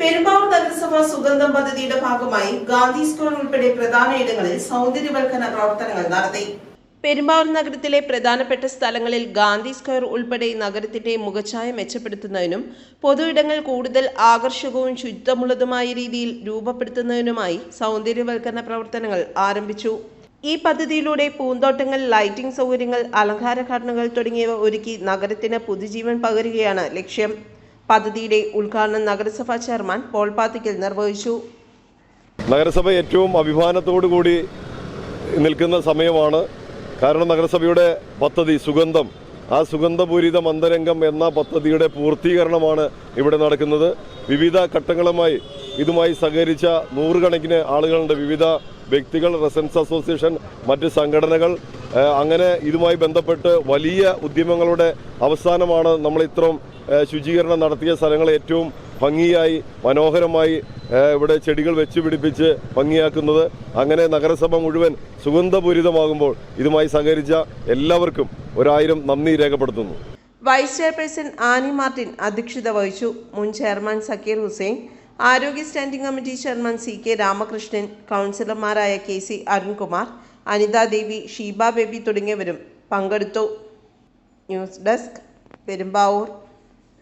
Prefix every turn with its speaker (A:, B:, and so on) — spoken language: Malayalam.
A: പെരുമ്പാവൂർ നഗരസഭ സുഗന്ധം പദ്ധതിയുടെ ഭാഗമായി ഗാന്ധി സ്ക്വയർ ഉൾപ്പെടെ പ്രധാന ഇടങ്ങളിൽ സൗന്ദര്യവൽക്കരണ പ്രവർത്തനങ്ങൾ നടത്തി. പെരുമ്പാവൂർ നഗരത്തിലെ പ്രധാനപ്പെട്ട സ്ഥലങ്ങളിൽ ഗാന്ധി സ്ക്വയർ ഉൾപ്പെടെ നഗരത്തിന്റെ മുഖഛായ മെച്ചപ്പെടുത്തുന്നതിനും പൊതു ഇടങ്ങൾ കൂടുതൽ ആകർഷകവും ശുദ്ധമുള്ളതുമായ രീതിയിൽ രൂപപ്പെടുത്തുന്നതിനുമായി സൗന്ദര്യവൽക്കരണ പ്രവർത്തനങ്ങൾ ആരംഭിച്ചു. ഈ പദ്ധതിയിലൂടെ പൂന്തോട്ടങ്ങൾ, ലൈറ്റിംഗ് സൗകര്യങ്ങൾ, അലങ്കാര ഘടനകൾ തുടങ്ങിയവ ഒരുക്കി നഗരത്തിന് പുതുജീവൻ പകരുകയാണ് ലക്ഷ്യം. പദ്ധതിയുടെ ഉദ്ഘാടനം നഗരസഭാ ചെയർമാൻ പോൾ പാത്തിക്കൽ നിർവഹിച്ചു.
B: നഗരസഭ ഏറ്റവും അഭിമാനത്തോടു കൂടി നിൽക്കുന്ന സമയമാണ്. കാരണം നഗരസഭയുടെ പദ്ധതി സുഗന്ധം, ആ സുഗന്ധപൂരിത മന്ദരംഗം എന്ന പദ്ധതിയുടെ പൂർത്തീകരണമാണ് ഇവിടെ നടക്കുന്നത്. വിവിധ ഘട്ടങ്ങളുമായി ഇതുമായി സഹകരിച്ച നൂറുകണക്കിന് ആളുകളുണ്ട്. വിവിധ വ്യക്തികൾ, റെസിഡൻസ് അസോസിയേഷൻ, മറ്റ് സംഘടനകൾ, അങ്ങനെ ഇതുമായി ബന്ധപ്പെട്ട് വലിയ ഉദ്യമങ്ങളുടെ അവസാനമാണ് നമ്മൾ ഇത്രയും ശുചീകരണം നടത്തിയ സ്ഥലങ്ങൾ ഏറ്റവും ഭംഗിയായി മനോഹരമായി ഇവിടെ ചെടികൾ വെച്ച് പിടിപ്പിച്ച് ഭംഗിയാക്കുന്നത്. അങ്ങനെ നഗരസഭ മുഴുവൻ സുഗന്ധപൂരിതമാകുമ്പോൾ ഇതുമായി സഹകരിച്ച എല്ലാവർക്കും 1000 നന്ദി രേഖപ്പെടുത്തുന്നു.
A: വൈസ് ചെയർപേഴ്സൺ ആനി മാർട്ടിൻ അധ്യക്ഷത വഹിച്ചു. മുൻ ചെയർമാൻ സക്കീർ ഹുസൈൻ, ആരോഗ്യ standing committee chairman CK Ramakrishnan, കൗൺസിലർമാരായ KC അരുൺകുമാർ, അനിതാദേവി, ഷീബ ബേബി തുടങ്ങിയവരും പങ്കെടുത്തു. News desk, Perumbavoor.